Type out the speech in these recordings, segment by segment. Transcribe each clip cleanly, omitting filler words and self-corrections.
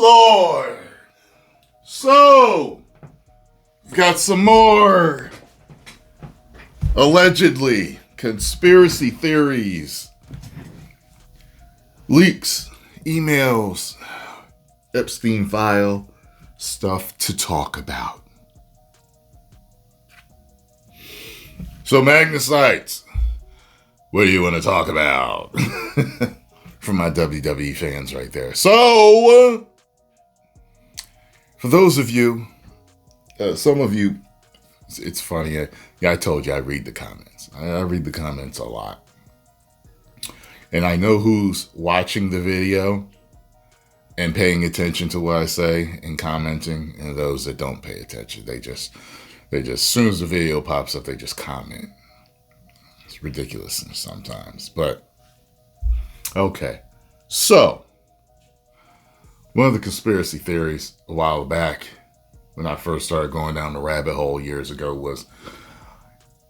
Lord. So, we've got some more allegedly conspiracy theories, leaks, emails, Epstein file stuff to talk about. So Magnus writes, what do you want to talk about? For my WWE fans right there. So, for those of you, some of you, it's funny. I told you I read the comments. I read the comments a lot. And I know who's watching the video and paying attention to what I say and commenting, and those that don't pay attention. They just, as soon as the video pops up, they just comment. It's ridiculous sometimes, but okay. So, one of the conspiracy theories a while back, when I first started going down the rabbit hole years ago, was,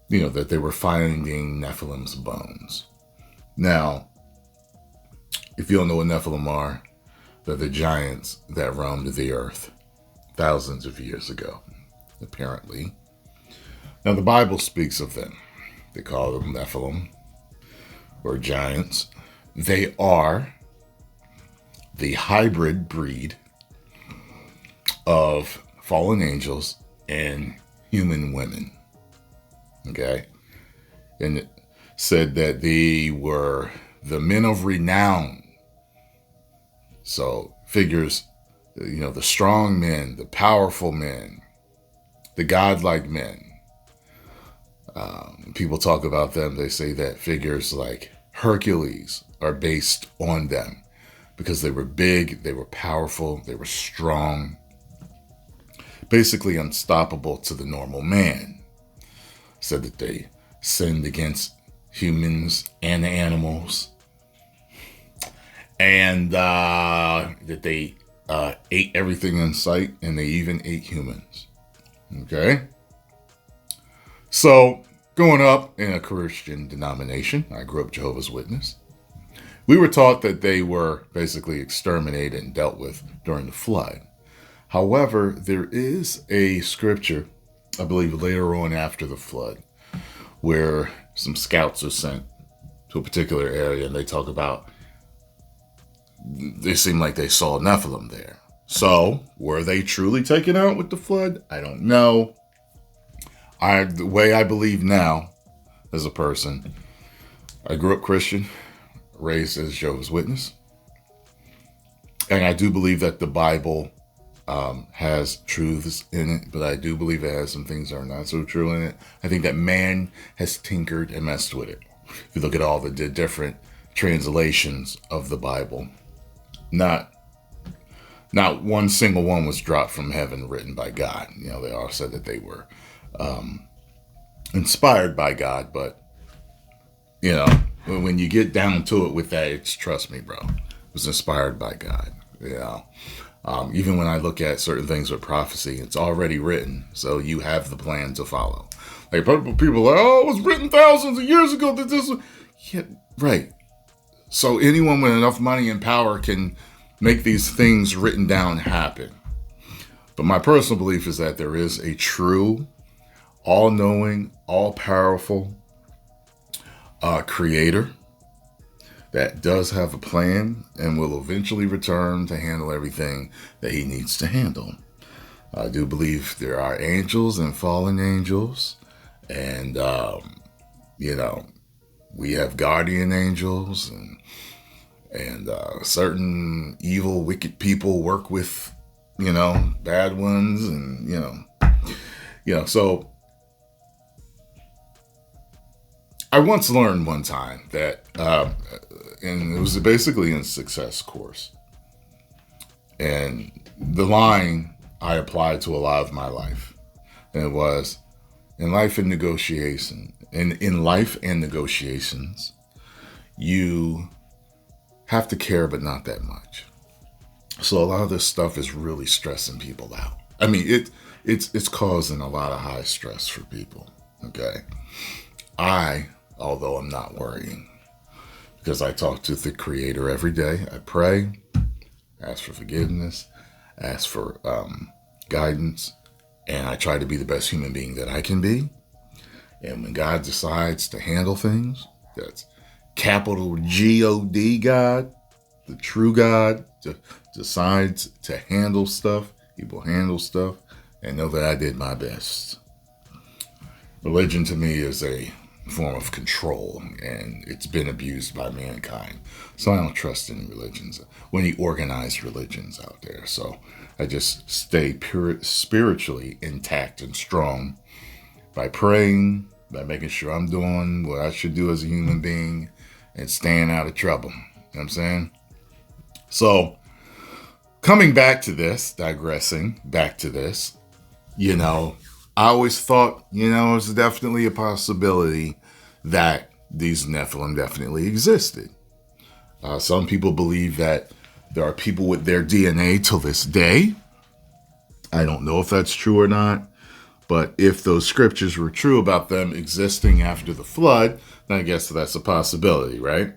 that they were finding Nephilim's bones. Now, if you don't know what Nephilim are, they're the giants that roamed the earth thousands of years ago, apparently. Now, the Bible speaks of them. They call them Nephilim, or giants. They are the hybrid breed of fallen angels and human women. Okay? And it said that they were the men of renown. So figures, the strong men, the powerful men, the godlike men. People talk about them. They say that figures like Hercules are based on them because they were big, they were powerful, they were strong, basically unstoppable to the normal man. Said that they sinned against humans and animals, and that they ate everything in sight, and they even ate humans. Okay? So, growing up in a Christian denomination, I grew up Jehovah's Witness, we were taught that they were basically exterminated and dealt with during the flood. However, there is a scripture, I believe later on after the flood, where some scouts are sent to a particular area, and they talk about, they seem like they saw Nephilim there. So, were they truly taken out with the flood? I don't know. The way I believe now, as a person, I grew up Christian, raised as Jehovah's Witness, and I do believe that the Bible has truths in it, but I do believe it has some things that are not so true in it. I think that man has tinkered and messed with it. If you look at all the different translations of the Bible, not one single one was dropped from heaven written by God. They all said that they were inspired by God, but when you get down to it with that, it's, trust me, bro, it was inspired by God. Even when I look at certain things with prophecy, it's already written, so you have the plan to follow. Like people are like, oh, it was written thousands of years ago that this was... Yeah, right. So anyone with enough money and power can make these things written down happen. But my personal belief is that there is a true, all-knowing, all-powerful creator that does have a plan and will eventually return to handle everything that he needs to handle. I do believe there are angels and fallen angels, and we have guardian angels, and certain evil, wicked people work with bad ones, and so I once learned one time that, and it was basically in a success course, and the line I applied to a lot of my life, and it was, in life and negotiations, you have to care, but not that much. So a lot of this stuff is really stressing people out. I mean, it's causing a lot of high stress for people. Okay, although I'm not worrying, because I talk to the Creator every day. I pray, ask for forgiveness, ask for guidance, and I try to be the best human being that I can be. And when God decides to handle things, that's capital G-O-D God, the true God, decides to handle stuff, he will handle stuff, and know that I did my best. Religion to me is a form of control, and it's been abused by mankind. So I don't trust any religions, any organized religions out there. So I just stay spiritually intact and strong by praying, by making sure I'm doing what I should do as a human being, and staying out of trouble. You know what I'm saying? So coming back to this, digressing back to this, I always thought, it was definitely a possibility that these Nephilim definitely existed. Some people believe that there are people with their DNA till this day. I don't know if that's true or not, but if those scriptures were true about them existing after the flood, then I guess that's a possibility, right?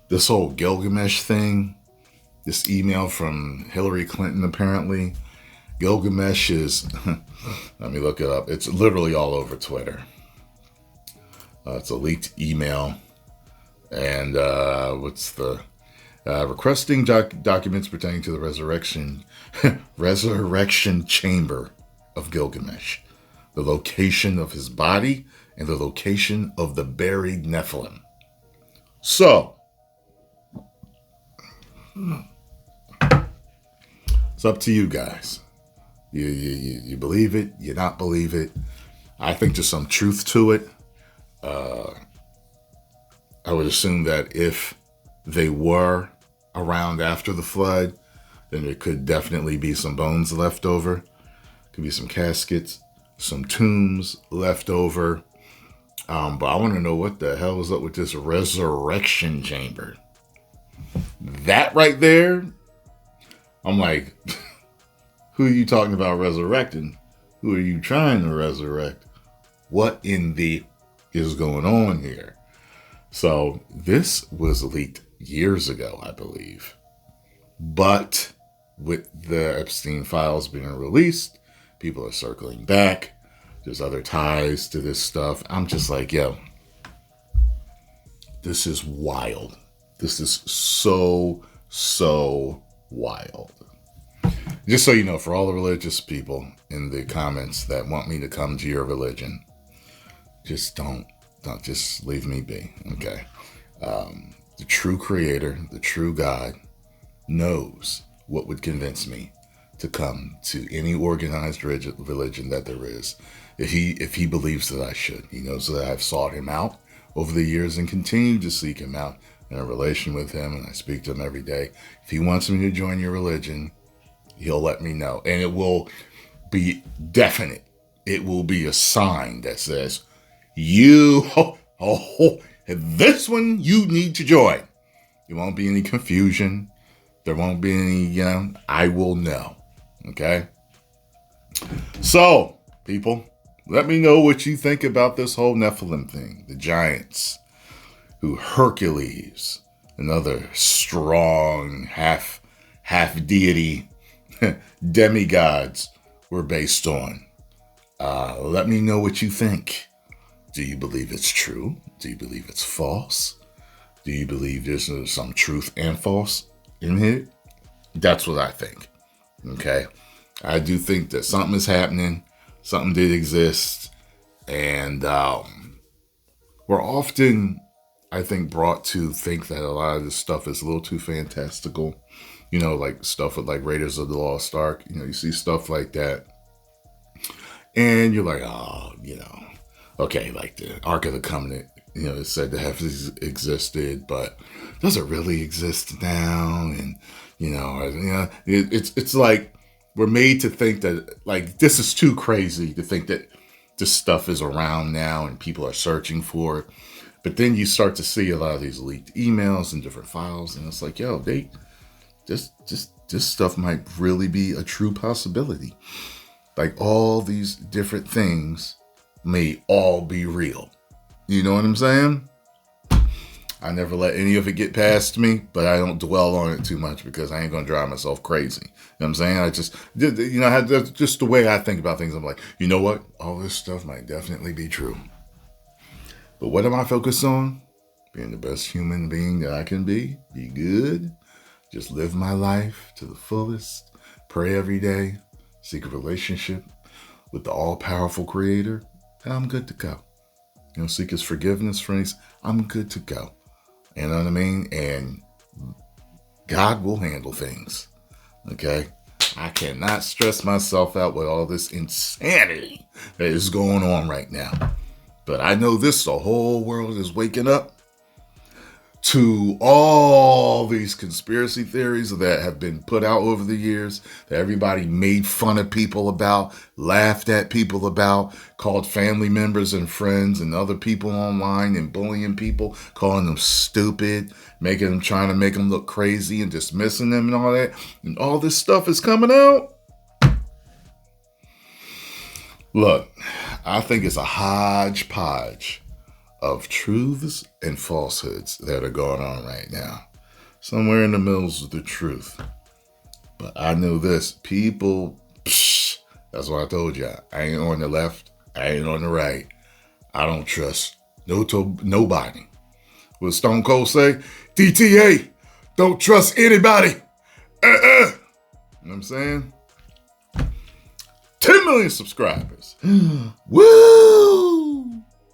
This whole Gilgamesh thing, this email from Hilary Clinton, apparently. Gilgamesh is, let me look it up. It's literally all over Twitter. It's a leaked email. And requesting documents pertaining to the resurrection chamber of Gilgamesh, the location of his body, and the location of the buried Nephilim. So, it's up to you guys. You believe it, you not believe it. I think there's some truth to it. I would assume that if they were around after the flood, then there could definitely be some bones left over. Could be some caskets, some tombs left over. But I want to know what the hell is up with this resurrection chamber. That right there, I'm like, who are you talking about resurrecting? Who are you trying to resurrect? What in the is going on here? So this was leaked years ago, I believe. But with the Epstein files being released, people are circling back. There's other ties to this stuff. I'm just like, yo, this is wild. This is so wild. Just so you know, for all the religious people in the comments that want me to come to your religion, just don't just leave me be, okay? The true creator, the true God, knows what would convince me to come to any organized religion that there is. If he believes that I should. He knows that I've sought him out over the years and continue to seek him out in a relation with him, and I speak to him every day. If he wants me to join your religion, he'll let me know. And it will be definite. It will be a sign that says, this one you need to join. There won't be any confusion. There won't be any, I will know. Okay? So, people, let me know what you think about this whole Nephilim thing. The giants, who Hercules, another strong half deity, demigods were based on. Let me know what you think. Do you believe it's true? Do you believe it's false? Do you believe there's some truth and false in here? That's what I think. Okay? I do think that something is happening. Something did exist. And we're often, I think, brought to think that a lot of this stuff is a little too fantastical. Like stuff with like Raiders of the Lost Ark. You see stuff like that. And you're like, okay, like the Ark of the Covenant, it's said to have existed, but does it really exist now? And, it's like we're made to think that, like, this is too crazy to think that this stuff is around now and people are searching for it. But then you start to see a lot of these leaked emails and different files, and it's like, yo, this stuff might really be a true possibility. Like, all these different things may all be real. You know what I'm saying? I never let any of it get past me, but I don't dwell on it too much because I ain't going to drive myself crazy. You know what I'm saying? I just, that's just the way I think about things. I'm like, you know what? All this stuff might definitely be true. But what am I focused on? Being the best human being that I can be good, just live my life to the fullest, pray every day, seek a relationship with the all-powerful creator, and I'm good to go. Seek his forgiveness for things. I'm good to go. You know what I mean? And God will handle things. Okay? I cannot stress myself out with all this insanity that is going on right now. But I know the whole world is waking up to all these conspiracy theories that have been put out over the years, that everybody made fun of people about, laughed at people about, called family members and friends and other people online and bullying people, calling them stupid, trying to make them look crazy and dismissing them and all that. And all this stuff is coming out. Look, I think it's a hodgepodge of truths and falsehoods that are going on right now. Somewhere in the middle is the truth. But I know this. People, that's what I told you. I ain't on the left. I ain't on the right. I don't trust nobody. What Stone Cold say? DTA, don't trust anybody. You know what I'm saying? 10 million subscribers. Woo!